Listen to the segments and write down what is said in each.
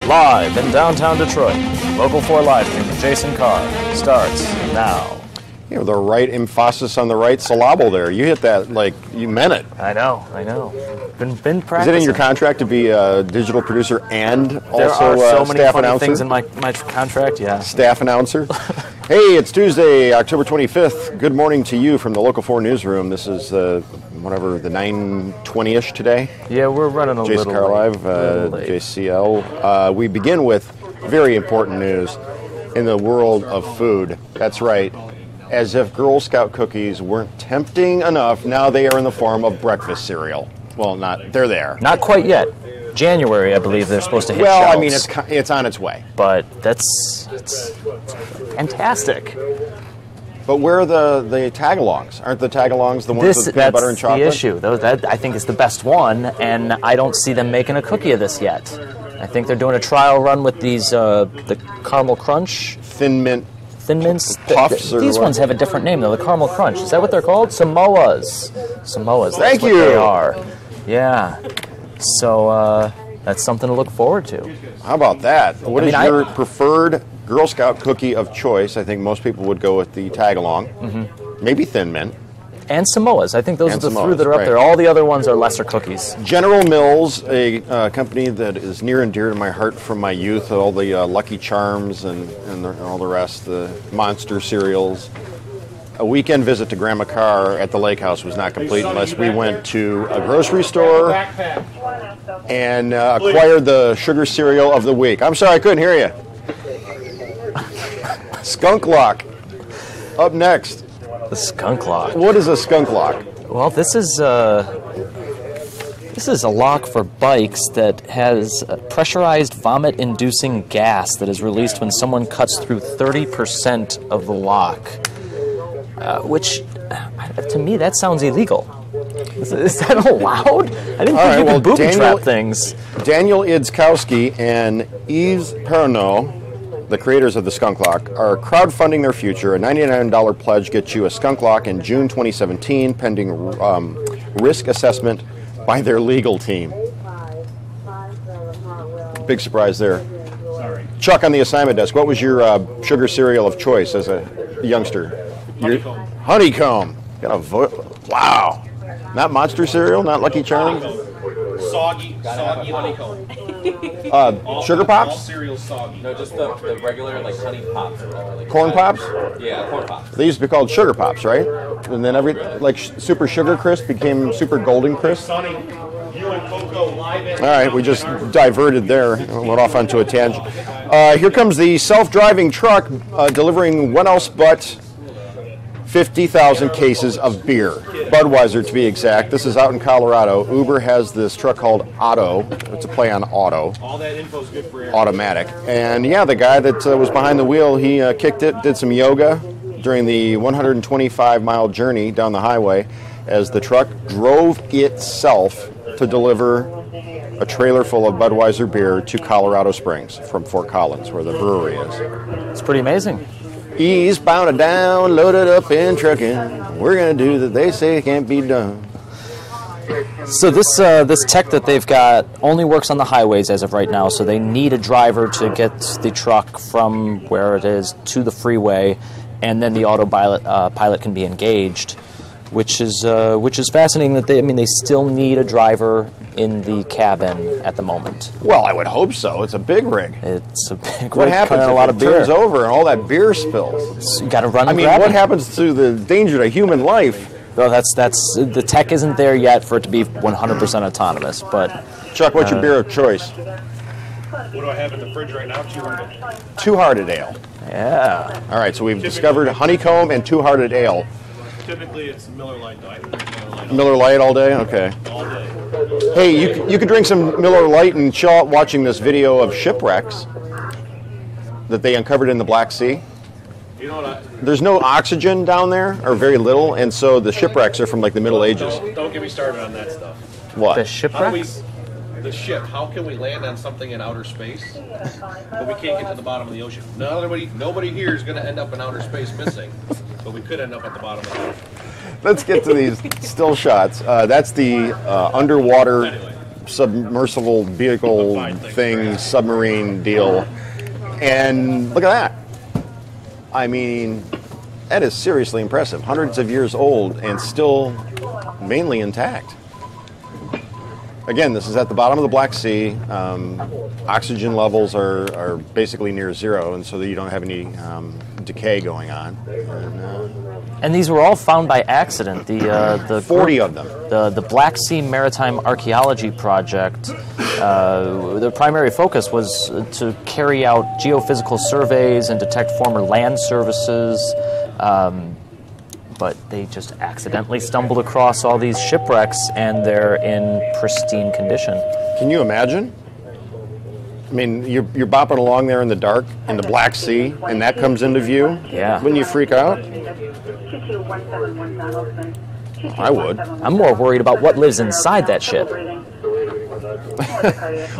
Live in downtown Detroit, Local 4 live stream with Jason Carr starts now. You know, the right emphasis on the right syllable there. You hit that like you meant it. I know. Been practicing. Is it in your contract to be a digital producer and there also are so many staff funny announcer? things in my contract, yeah. Staff announcer. Hey, it's Tuesday, October 25th. Good morning to you from the Local 4 newsroom. This is the 9:20-ish today. Yeah, we're running a Jason little Carr late. Live, JCL. We begin with very important news in the world of food. That's right. As if Girl Scout cookies weren't tempting enough, now they are in the form of breakfast cereal. Well, they're there. Not quite yet. January, I believe they're supposed to hit Well, shelves. I mean, it's on its way. But it's fantastic. But where are the tag-alongs? Aren't the tag-alongs the ones with peanut butter and chocolate? That's the issue. That I think is the best one, and I don't see them making a cookie of this yet. I think they're doing a trial run with these the caramel crunch. Thin mints. Puffs or these what? ones have a different name though. The caramel crunch. Is that what they're called? Samoas. That's Thank what you. They are. Yeah. So that's something to look forward to. How about that? What is your preferred Girl Scout cookie of choice? I think most people would go with the tag-along. Mm-hmm. Maybe Thin Mint. And Samoas. I think those are the three that are right. up there. All the other ones are lesser cookies. General Mills, a company that is near and dear to my heart from my youth, all the Lucky Charms and all the rest, the Monster cereals. A weekend visit to Grandma Carr at the lake house was not complete unless we went to a grocery store and acquired the sugar cereal of the week. I'm sorry, I couldn't hear you. Skunk Lock. Up next. The Skunk Lock. What is a Skunk Lock? Well, this is a lock for bikes that has a pressurized vomit-inducing gas that is released when someone cuts through 30% of the lock, which, to me, that sounds illegal. Is that allowed? I didn't think you could booby-trap things. Daniel Idzkowski and Yves Perronneau, the creators of the Skunk Lock, are crowdfunding their future. A $99 pledge gets you a Skunk Lock in June 2017, pending risk assessment by their legal team. Big surprise there. Sorry. Chuck, on the assignment desk, what was your sugar cereal of choice as a youngster? Honeycomb. Honeycomb. Got a wow. Not Monster cereal? Not Lucky Charms? Soggy honeycomb. Sugar All Pops? cereals soggy. No, just the regular, like, honey pops or whatever. Like Corn Pops? Yeah, corn pops. They used to be called Sugar Pops, right? And then Super Sugar Crisp became Super Golden Crisp. Sonny, you and Coco live in. All right, we just diverted there. Went off onto a tangent. Here comes the self-driving truck delivering what else but 50,000 cases of beer. Budweiser, to be exact. This is out in Colorado. Uber has this truck called Otto. It's a play on auto. All that info's good for air. Automatic. And yeah, the guy that was behind the wheel, he kicked it, did some yoga during the 125-mile journey down the highway as the truck drove itself to deliver a trailer full of Budweiser beer to Colorado Springs from Fort Collins, where the brewery is. It's pretty amazing. Eastbound and down, loaded up in trucking. We're going to do that they say can't be done. So this tech that they've got only works on the highways as of right now, so they need a driver to get the truck from where it is to the freeway, and then the autopilot can be engaged, which is fascinating that they still need a driver in the cabin at the moment. Well, I would hope so. It's a big rig. It's a big What rig, happens carrying if a lot it of beer. turns over and all that beer spills? So you got to run. I And mean, grab what it. happens to the danger to human life? Well, that's the tech isn't there yet for it to be 100% autonomous. But Chuck, what's your beer of choice? What do I have in the fridge right now? 200. Two-Hearted Ale. yeah, All right, so we've discovered Honeycomb and Two-Hearted Ale. Typically, it's Miller Lite diet. Miller Lite all day? Okay. All day. Hey, you could drink some Miller Lite and chill out watching this video of shipwrecks that they uncovered in the Black Sea. You know what? There's no oxygen down there, or very little, and so the shipwrecks are from like the Middle Ages. Don't get me started on that stuff. What? the How do we, shipwrecks. the ship, how can we land on something in outer space, but we can't get to the bottom of the ocean? Nobody here is going to end up in outer space missing, but we could end up at the bottom of the ocean. Let's get to these still shots. That's the underwater submersible vehicle thing, submarine deal. And look at that. I mean, that is seriously impressive. Hundreds of years old and still mainly intact. Again, this is at the bottom of the Black Sea. Oxygen levels are basically near zero, and so that you don't have any decay going on. And these were all found by accident. The 40 of them. The Black Sea Maritime Archaeology Project, the primary focus was to carry out geophysical surveys and detect former land services, but they just accidentally stumbled across all these shipwrecks, and they're in pristine condition. Can you imagine? I mean, you're bopping along there in the dark in the Black Sea, and that comes into view? Yeah. Wouldn't you freak out? I would. I'm more worried about what lives inside that ship.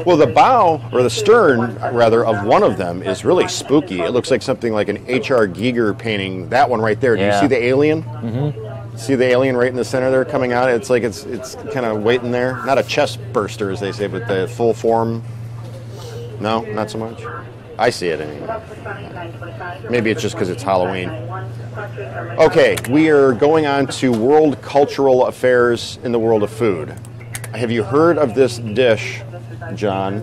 Well, the bow, or the stern, rather, of one of them is really spooky. It looks like something like an H.R. Giger painting. That one right there. Do you see the alien? Mm-hmm. See the alien right in the center there coming out? It's like it's kind of waiting there. Not a chest burster, as they say, but the full form. No, not so much. I see it anyway. Maybe it's just because it's Halloween. Okay, we are going on to world cultural affairs in the world of food. Have you heard of this dish, John?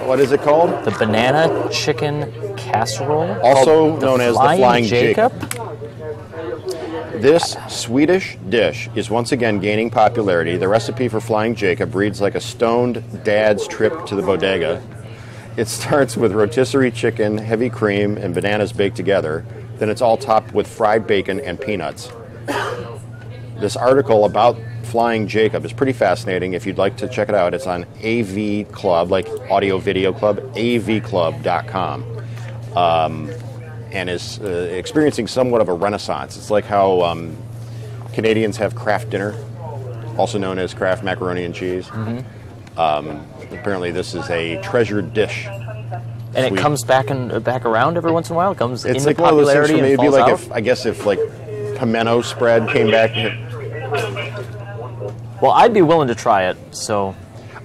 What is it called? The banana chicken casserole. Also known as the Flying Jacob. Jacob. This Swedish dish is once again gaining popularity. The recipe for Flying Jacob reads like a stoned dad's trip to the bodega. It starts with rotisserie chicken, heavy cream, and bananas baked together. Then it's all topped with fried bacon and peanuts. This article about Flying Jacob is pretty fascinating. If you'd like to check it out, it's on AV Club, like Audio Video Club, avclub.com. And is experiencing somewhat of a renaissance. It's like how Canadians have Kraft dinner, also known as Kraft macaroni and cheese. Mm-hmm. Apparently, this is a treasured dish. And it comes back around every once in a while. It comes it's into like one of those things popularity for me. and It'd be falls like out. if like pimento spread came back. Well, I'd be willing to try it. So,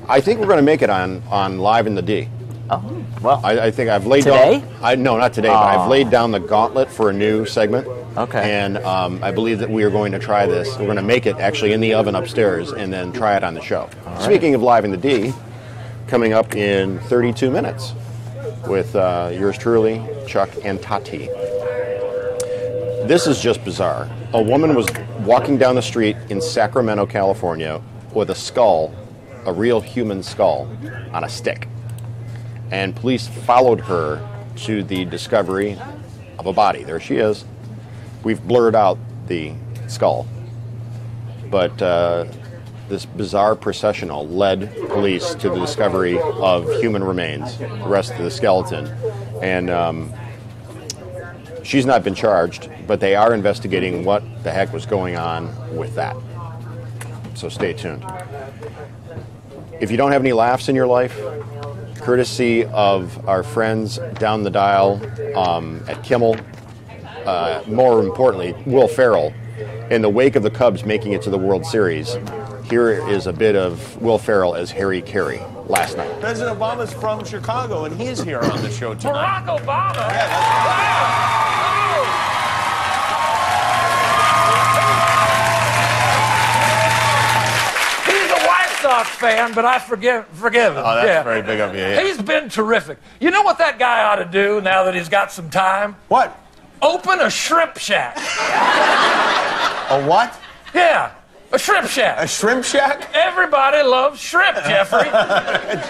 I think we're going to make it on Live in the D. oh well. I think I've laid Today? down. No, not today. But I've laid down the gauntlet for a new segment. Okay. And I believe that we are going to try this. We're going to make it actually in the oven upstairs and then try it on the show. All right. Speaking of Live in the D, coming up in 32 minutes with yours truly, Chuck and Tati. This is just bizarre. A woman was walking down the street in Sacramento, California, with a skull, a real human skull, on a stick. And police followed her to the discovery of a body. There she is. We've blurred out the skull. But this bizarre processional led police to the discovery of human remains, the rest of the skeleton. And she's not been charged, but they are investigating what the heck was going on with that. So stay tuned. If you don't have any laughs in your life, courtesy of our friends down the dial at Kimmel, more importantly, Will Ferrell, in the wake of the Cubs making it to the World Series, here is a bit of Will Ferrell as Harry Caray last night. President Obama's from Chicago, and he's here on the show tonight. Barack Obama? Yeah, that's He's a White Sox fan, but I forgive him. Oh, that's very big of you. Yeah. He's been terrific. You know what that guy ought to do now that he's got some time? What? Open a shrimp shack. A what? Yeah, a shrimp shack. A shrimp shack? Everybody loves shrimp, Jeffrey.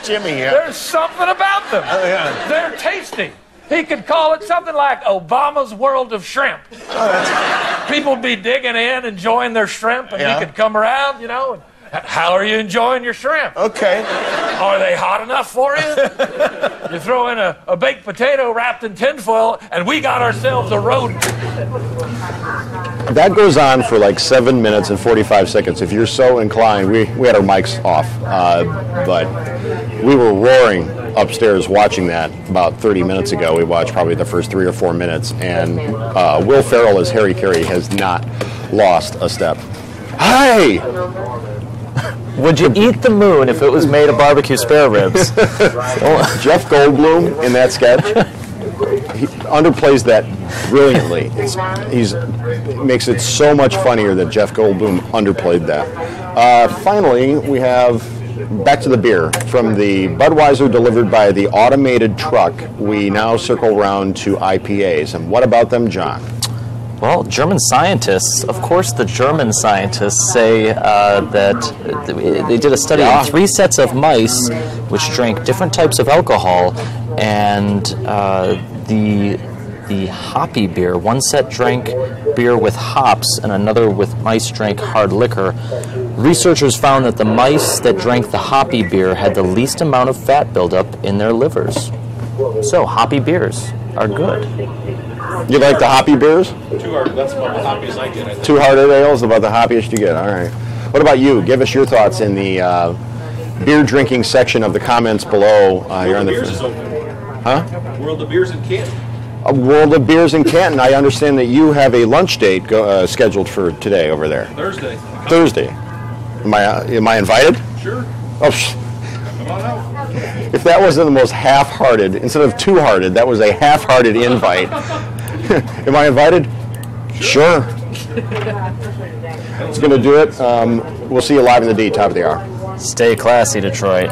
Jimmy here. There's something about them. Oh, yeah. They're tasty. He could call it something like Obama's World of Shrimp. People would be digging in, enjoying their shrimp, and Yeah. he could come around, you know, and how are you enjoying your shrimp? Okay. Are they hot enough for you? You throw in a baked potato wrapped in tinfoil, and we got ourselves a rodent. That goes on for like 7 minutes and 45 seconds. If you're so inclined, we had our mics off, but we were roaring upstairs watching that about 30 minutes ago. We watched probably the first 3 or 4 minutes, and Will Ferrell as Harry Caray has not lost a step. Hi! Would you eat the moon if it was made of barbecue spare ribs? Jeff Goldblum in that sketch, he underplays that brilliantly. He makes it so much funnier that Jeff Goldblum underplayed that. Finally, we have back to the beer. From the Budweiser delivered by the automated truck, we now circle around to IPAs. And what about them, John? Well, German scientists, of course the German scientists say that they did a study on 3 sets of mice which drank different types of alcohol, and the hoppy beer, one set drank beer with hops and another with mice drank hard liquor. Researchers found that the mice that drank the hoppy beer had the least amount of fat buildup in their livers. So hoppy beers are good. You like the hoppy beers? That's about the hoppiest I get, I think. 2 hearted ales, about the hoppiest you get. All right. What about you? Give us your thoughts in the beer drinking section of the comments below. You're on the Beers is open. Huh? World of Beers in Canton. A World of Beers in Canton. I understand that you have a lunch date scheduled for today over there. Thursday. Thursday. Am I invited? Sure. Oh, Come on out. if that wasn't the most half-hearted, instead of two-hearted, that was a half-hearted invite. Am I invited? Sure. It's going to do it. We'll see you live in the D, top of the hour. Stay classy, Detroit.